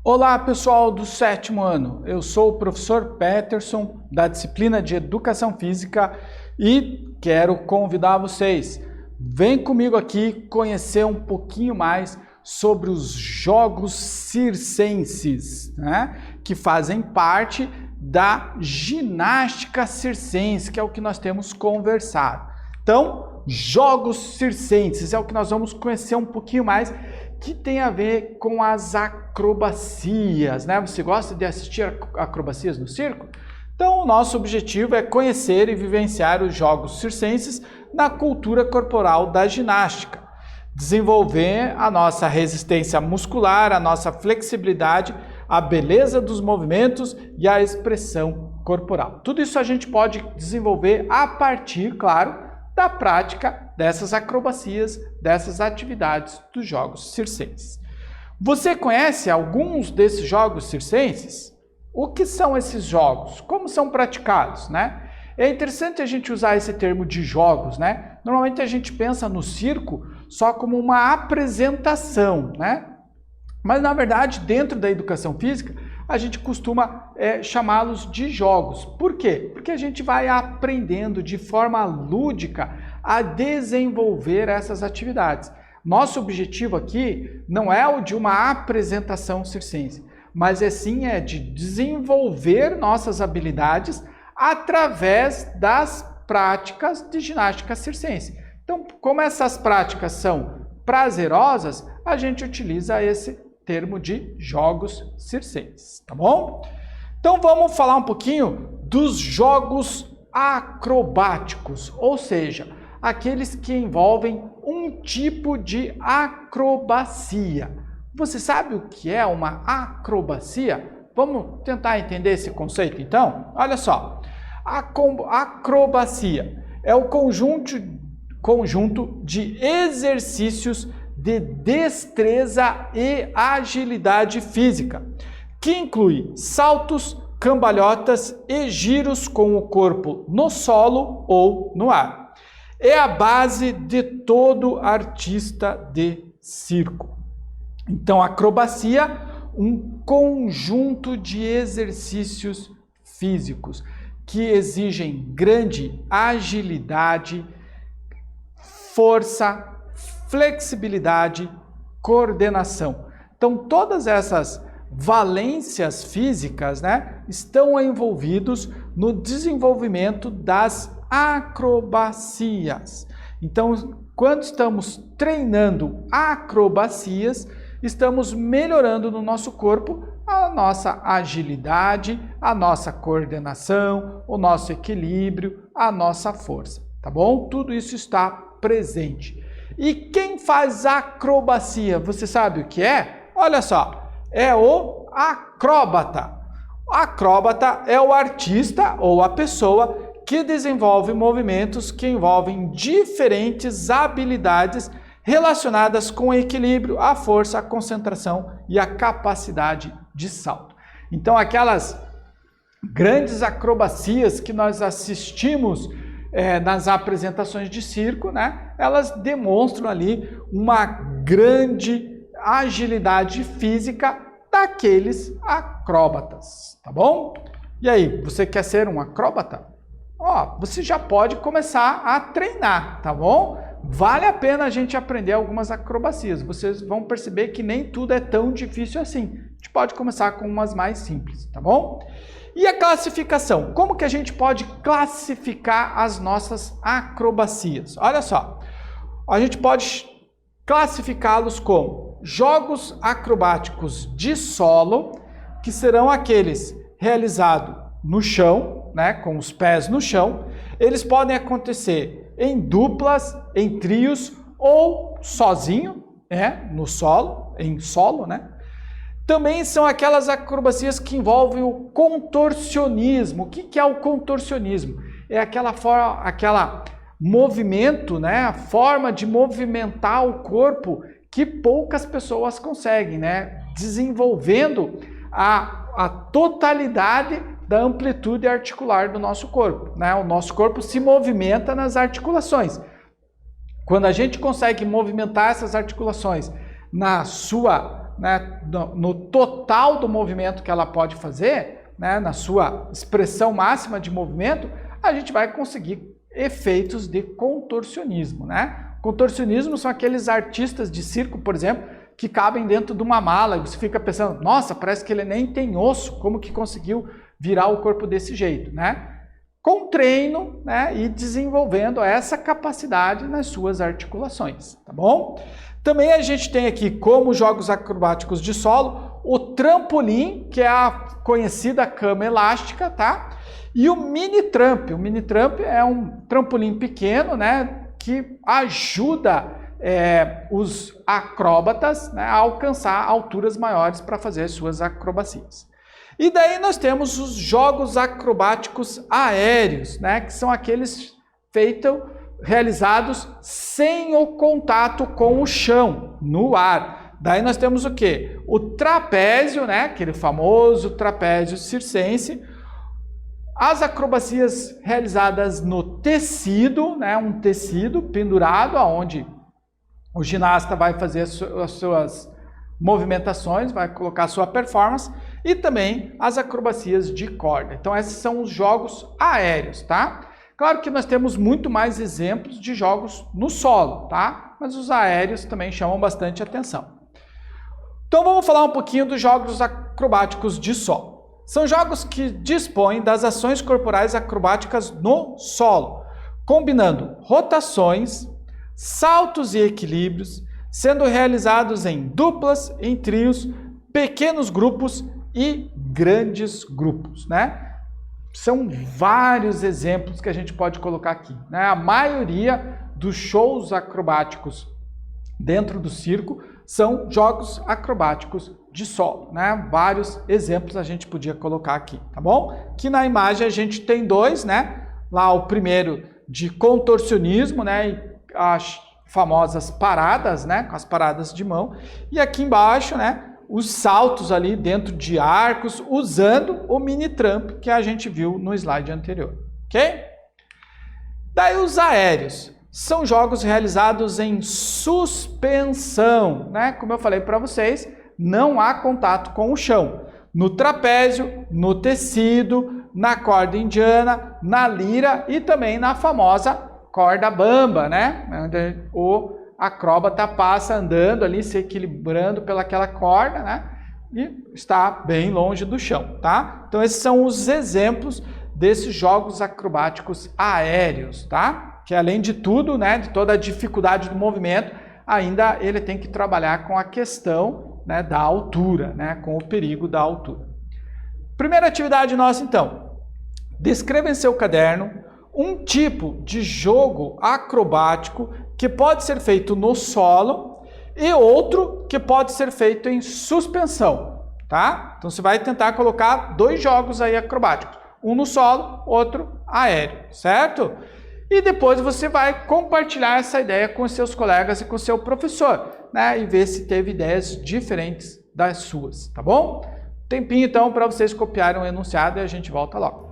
Olá, pessoal do sétimo ano. Eu sou o professor Peterson, da disciplina de Educação Física, e quero convidar vocês. Vem comigo aqui conhecer um pouquinho mais sobre os jogos circenses, né? Que fazem parte da ginástica circense, que é o que nós temos conversado. Então, jogos circenses é o que nós vamos conhecer um pouquinho mais, que tem a ver com as acrobacias, né? Você gosta de assistir acrobacias no circo? Então, o nosso objetivo é conhecer e vivenciar os jogos circenses na cultura corporal da ginástica, desenvolver a nossa resistência muscular, a nossa flexibilidade, a beleza dos movimentos e a expressão corporal. Tudo isso a gente pode desenvolver a partir, claro, da prática dessas acrobacias, dessas atividades dos jogos circenses. Você conhece alguns desses jogos circenses? O que são esses jogos? Como são praticados, né? É interessante a gente usar esse termo de jogos, né? Normalmente a gente pensa no circo só como uma apresentação, né? Mas na verdade, dentro da educação física, a gente costuma chamá-los de jogos. Por quê? Porque a gente vai aprendendo de forma lúdica a desenvolver essas atividades. Nosso objetivo aqui não é o de uma apresentação circense, mas sim de desenvolver nossas habilidades através das práticas de ginástica circense. Então, como essas práticas são prazerosas, a gente utiliza esse termo de jogos circenses, tá bom? Então vamos falar um pouquinho dos jogos acrobáticos, ou seja, aqueles que envolvem um tipo de acrobacia. Você sabe o que é uma acrobacia? Vamos tentar entender esse conceito então? Olha só, a acrobacia é o conjunto de exercícios de destreza e agilidade física, que inclui saltos, cambalhotas e giros com o corpo no solo ou no ar. É a base de todo artista de circo. Então, acrobacia, um conjunto de exercícios físicos que exigem grande agilidade, força, flexibilidade, coordenação. Então, todas essas valências físicas, né, estão envolvidos no desenvolvimento das acrobacias. Então, quando estamos treinando acrobacias, estamos melhorando no nosso corpo a nossa agilidade, a nossa coordenação, o nosso equilíbrio, a nossa força, tá bom? Tudo isso está presente. E quem faz acrobacia, você sabe o que é? Olha só, é o acróbata. O acróbata é o artista ou a pessoa que desenvolve movimentos que envolvem diferentes habilidades relacionadas com o equilíbrio, a força, a concentração e a capacidade de salto. Então, aquelas grandes acrobacias que nós assistimos nas apresentações de circo, né? Elas demonstram ali uma grande agilidade física daqueles acróbatas, tá bom? E aí, você quer ser um acróbata? Ó, você já pode começar a treinar, tá bom? Vale a pena a gente aprender algumas acrobacias. Vocês vão perceber que nem tudo é tão difícil assim. A gente pode começar com umas mais simples, tá bom? E a classificação? Como que a gente pode classificar as nossas acrobacias? Olha só, a gente pode classificá-los como jogos acrobáticos de solo, que serão aqueles realizados no chão, né, com os pés no chão. Eles podem acontecer em duplas, em trios ou sozinho, né, no solo, em solo, né? Também são aquelas acrobacias que envolvem o contorcionismo. O que é o contorcionismo? É aquela movimento, né? A forma de movimentar o corpo que poucas pessoas conseguem, né? Desenvolvendo a totalidade da amplitude articular do nosso corpo, né? O nosso corpo se movimenta nas articulações. Quando a gente consegue movimentar essas articulações na sua né, no total do movimento que ela pode fazer, né, na sua expressão máxima de movimento, a gente vai conseguir efeitos de contorcionismo, né? Contorcionismo são aqueles artistas de circo, por exemplo, que cabem dentro de uma mala e você fica pensando, nossa, parece que ele nem tem osso, como que conseguiu virar o corpo desse jeito, né? Com treino, né, e desenvolvendo essa capacidade nas suas articulações, tá bom? Também a gente tem aqui, como jogos acrobáticos de solo, o trampolim, que é a conhecida cama elástica, tá? E o mini tramp. O mini tramp é um trampolim pequeno, né, que ajuda os acróbatas, né, a alcançar alturas maiores para fazer as suas acrobacias. E daí nós temos os jogos acrobáticos aéreos, né, que são aqueles realizados sem o contato com o chão, no ar. Daí nós temos o quê? O trapézio, né, aquele famoso trapézio circense, as acrobacias realizadas no tecido, né, um tecido pendurado, aonde o ginasta vai fazer as suas movimentações, vai colocar a sua performance, e também as acrobacias de corda. Então esses são os jogos aéreos, tá? Claro que nós temos muito mais exemplos de jogos no solo, tá? Mas os aéreos também chamam bastante atenção. Então vamos falar um pouquinho dos jogos acrobáticos de solo. São jogos que dispõem das ações corporais acrobáticas no solo, combinando rotações, saltos e equilíbrios, sendo realizados em duplas, em trios, pequenos grupos e grandes grupos, né? São vários exemplos que a gente pode colocar aqui, né? A maioria dos shows acrobáticos dentro do circo são jogos acrobáticos de solo, né? Vários exemplos a gente podia colocar aqui, tá bom? Aqui na imagem a gente tem dois, né? Lá o primeiro de contorcionismo, né? E as famosas paradas, né? Com as paradas de mão. E aqui embaixo, né? Os saltos ali dentro de arcos, usando o mini tramp que a gente viu no slide anterior, ok? Daí os aéreos. São jogos realizados em suspensão, né? Como eu falei para vocês, não há contato com o chão. No trapézio, no tecido, na corda indiana, na lira e também na famosa corda bamba, né? Onde o acróbata passa andando ali, se equilibrando pelaquela corda, né? E está bem longe do chão, tá? Então esses são os exemplos desses jogos acrobáticos aéreos, tá? Que além de tudo, né, de toda a dificuldade do movimento, ainda ele tem que trabalhar com a questão, né, da altura, né, com o perigo da altura. Primeira atividade nossa, então. Descreva em seu caderno um tipo de jogo acrobático que pode ser feito no solo e outro que pode ser feito em suspensão, tá? Então você vai tentar colocar dois jogos aí acrobáticos, um no solo, outro aéreo, certo? E depois você vai compartilhar essa ideia com os seus colegas e com o seu professor, né? E ver se teve ideias diferentes das suas, tá bom? Tempinho então para vocês copiarem o enunciado e a gente volta logo.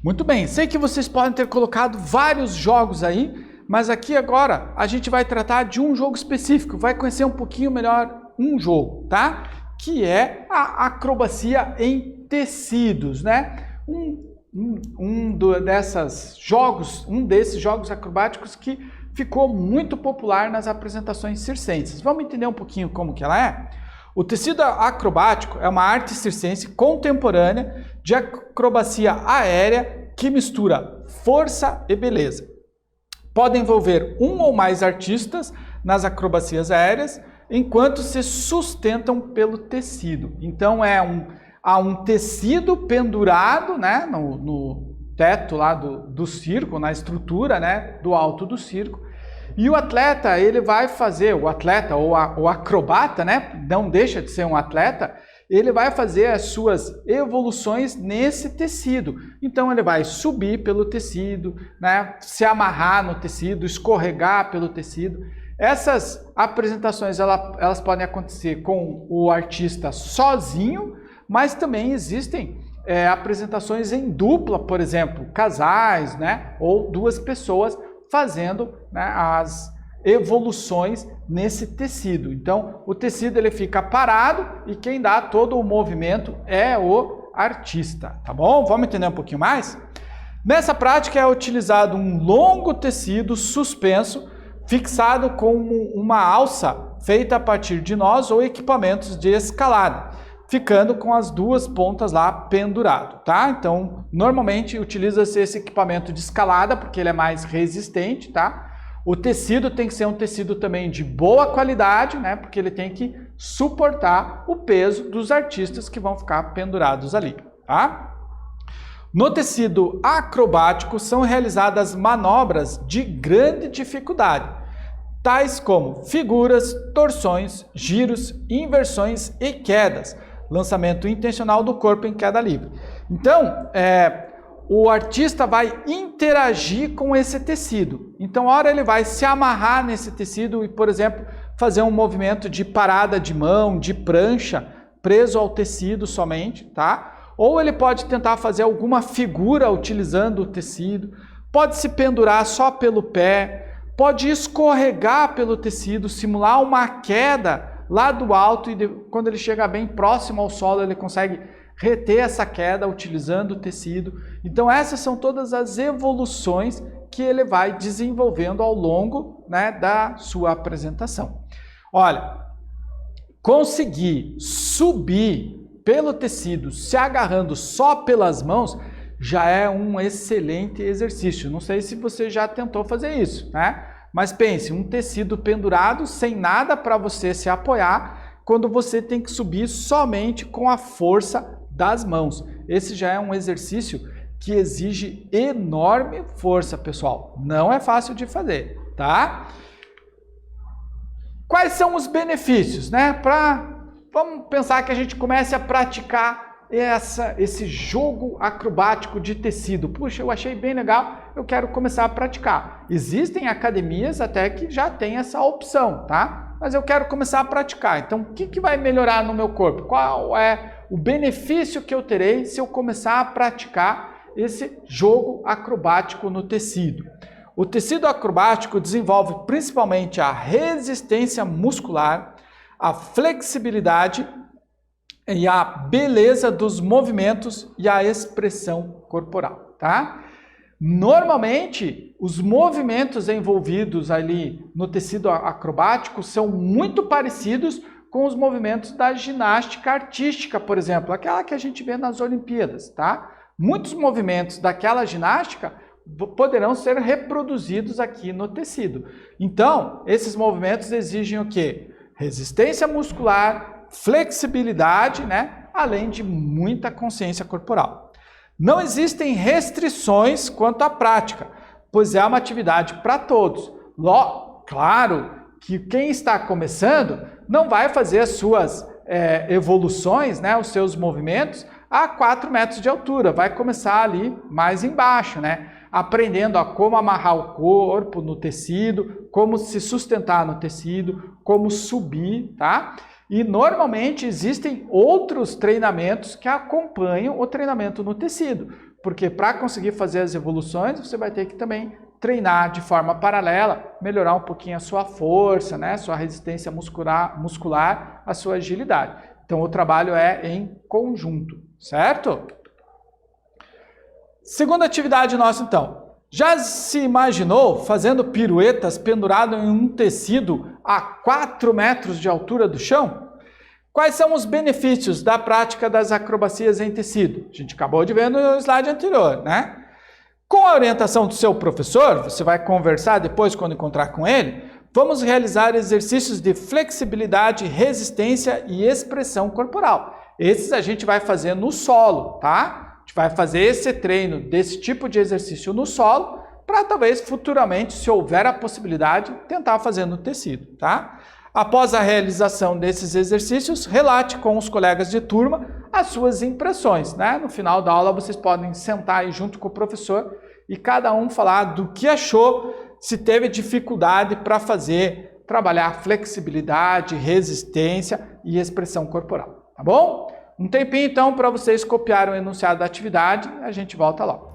Muito bem, sei que vocês podem ter colocado vários jogos aí, mas aqui agora a gente vai tratar de um jogo específico, vai conhecer um pouquinho melhor um jogo, tá? Que é a acrobacia em tecidos, né? Desses jogos acrobáticos que ficou muito popular nas apresentações circenses. Vamos entender um pouquinho como que ela é? O tecido acrobático é uma arte circense contemporânea de acrobacia aérea que mistura força e beleza. Pode envolver um ou mais artistas nas acrobacias aéreas, enquanto se sustentam pelo tecido. Então há um tecido pendurado, né, no teto lá do circo, na estrutura, né, do alto do circo. E o atleta, ele vai fazer, o atleta ou o acrobata, né, não deixa de ser um atleta, ele vai fazer as suas evoluções nesse tecido. Então ele vai subir pelo tecido, né, se amarrar no tecido, escorregar pelo tecido. Essas apresentações elas podem acontecer com o artista sozinho, mas também existem apresentações em dupla, por exemplo, casais, né, ou duas pessoas fazendo, né, as evoluções nesse tecido. Então, o tecido ele fica parado e quem dá todo o movimento é o artista, tá bom? Vamos entender um pouquinho mais? Nessa prática é utilizado um longo tecido suspenso, fixado com uma alça feita a partir de nós ou equipamentos de escalada, ficando com as duas pontas lá pendurado, tá? Então, normalmente utiliza-se esse equipamento de escalada porque ele é mais resistente, tá? O tecido tem que ser um tecido também de boa qualidade, né? Porque ele tem que suportar o peso dos artistas que vão ficar pendurados ali, tá? No tecido acrobático são realizadas manobras de grande dificuldade, tais como figuras, torções, giros, inversões e quedas, lançamento intencional do corpo em queda livre. Então, o artista vai interagir com esse tecido. Então, a hora ele vai se amarrar nesse tecido e, por exemplo, fazer um movimento de parada de mão, de prancha, preso ao tecido somente, tá? Ou ele pode tentar fazer alguma figura utilizando o tecido, pode se pendurar só pelo pé, pode escorregar pelo tecido, simular uma queda lá do alto e quando ele chega bem próximo ao solo ele consegue reter essa queda utilizando o tecido. Então essas são todas as evoluções que ele vai desenvolvendo ao longo, né, da sua apresentação. Olha, conseguir subir pelo tecido se agarrando só pelas mãos já é um excelente exercício. Não sei se você já tentou fazer isso, né? Mas pense, um tecido pendurado sem nada para você se apoiar, quando você tem que subir somente com a força das mãos. Esse já é um exercício que exige enorme força, pessoal. Não é fácil de fazer, tá? Quais são os benefícios, né? Vamos pensar que a gente comece a praticar esse jogo acrobático de tecido. Puxa, eu achei bem legal, eu quero começar a praticar. Existem academias até que já tem essa opção, tá? Mas eu quero começar a praticar. Então, o que vai melhorar no meu corpo? Qual é o benefício que eu terei se eu começar a praticar esse jogo acrobático no tecido? O tecido acrobático desenvolve principalmente a resistência muscular, a flexibilidade e a beleza dos movimentos e a expressão corporal, tá? Normalmente, os movimentos envolvidos ali no tecido acrobático são muito parecidos com os movimentos da ginástica artística, por exemplo, aquela que a gente vê nas Olimpíadas, tá? Muitos movimentos daquela ginástica poderão ser reproduzidos aqui no tecido. Então, esses movimentos exigem o quê? Resistência muscular, flexibilidade, né? Além de muita consciência corporal. Não existem restrições quanto à prática, pois é uma atividade para todos. Claro que quem está começando não vai fazer as suas evoluções, né? Os seus movimentos a 4 metros de altura, vai começar ali mais embaixo, né? Aprendendo a como amarrar o corpo no tecido, como se sustentar no tecido, como subir, tá? E normalmente existem outros treinamentos que acompanham o treinamento no tecido, porque para conseguir fazer as evoluções, você vai ter que também treinar de forma paralela, melhorar um pouquinho a sua força, né? Sua resistência muscular, a sua agilidade. Então, o trabalho é em conjunto, certo? Segunda atividade nossa, então. Já se imaginou fazendo piruetas pendurado em um tecido a 4 metros de altura do chão? Quais são os benefícios da prática das acrobacias em tecido? A gente acabou de ver no slide anterior, né? Com a orientação do seu professor, você vai conversar depois quando encontrar com ele, vamos realizar exercícios de flexibilidade, resistência e expressão corporal. Esses a gente vai fazer no solo, tá? A gente vai fazer esse treino desse tipo de exercício no solo para talvez futuramente, se houver a possibilidade, tentar fazer no tecido, tá? Após a realização desses exercícios, relate com os colegas de turma as suas impressões, né? No final da aula vocês podem sentar aí junto com o professor e cada um falar do que achou, se teve dificuldade para fazer, trabalhar flexibilidade, resistência e expressão corporal, tá bom? Um tempinho então para vocês copiarem o enunciado da atividade, a gente volta logo.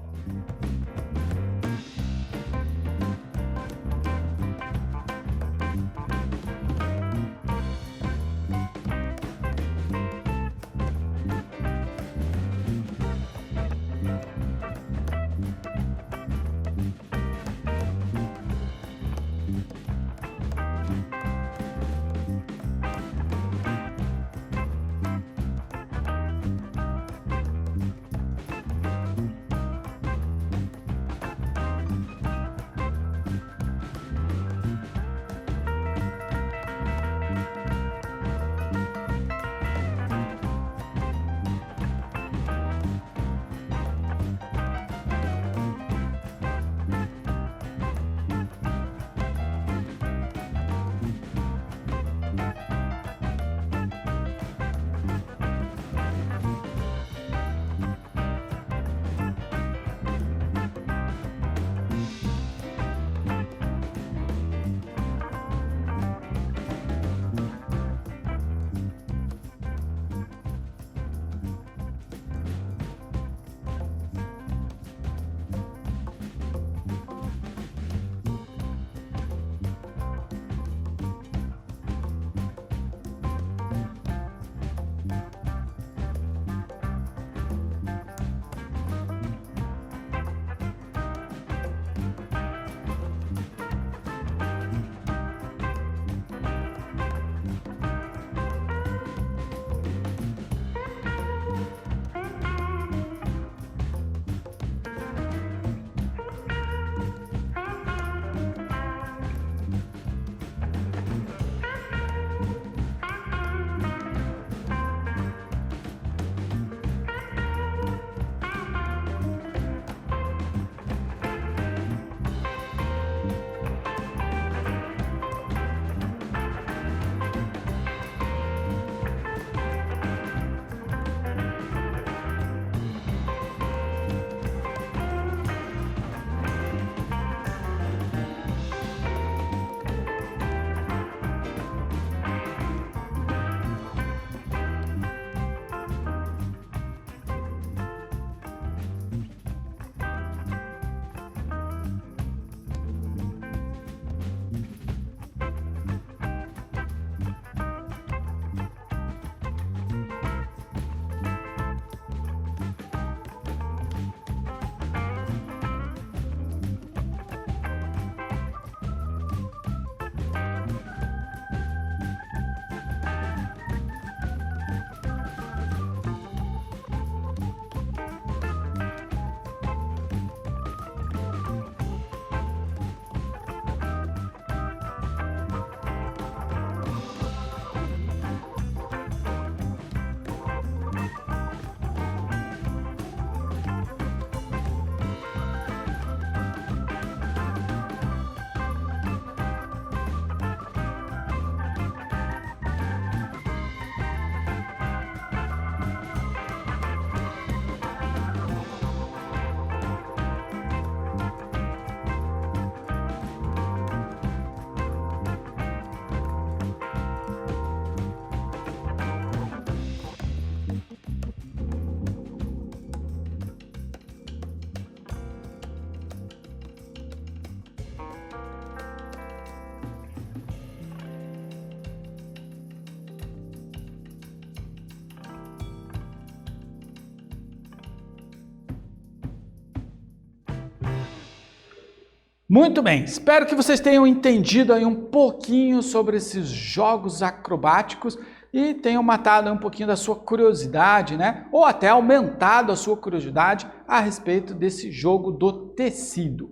Muito bem, espero que vocês tenham entendido aí um pouquinho sobre esses jogos acrobáticos e tenham matado um pouquinho da sua curiosidade, né? Ou até aumentado a sua curiosidade a respeito desse jogo do tecido.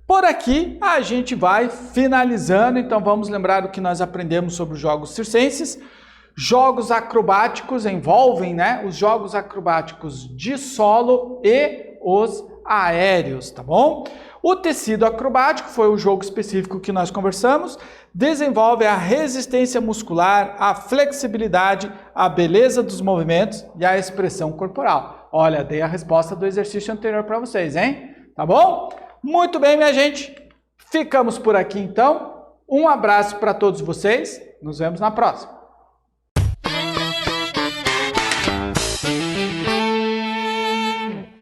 Por aqui a gente vai finalizando, então vamos lembrar o que nós aprendemos sobre os jogos circenses. Jogos acrobáticos envolvem, né, os jogos acrobáticos de solo e os aéreos, tá bom? O tecido acrobático foi o jogo específico que nós conversamos, desenvolve a resistência muscular, a flexibilidade, a beleza dos movimentos e a expressão corporal. Olha, dei a resposta do exercício anterior para vocês, hein? Tá bom? Muito bem, minha gente. Ficamos por aqui então. Um abraço para todos vocês. Nos vemos na próxima.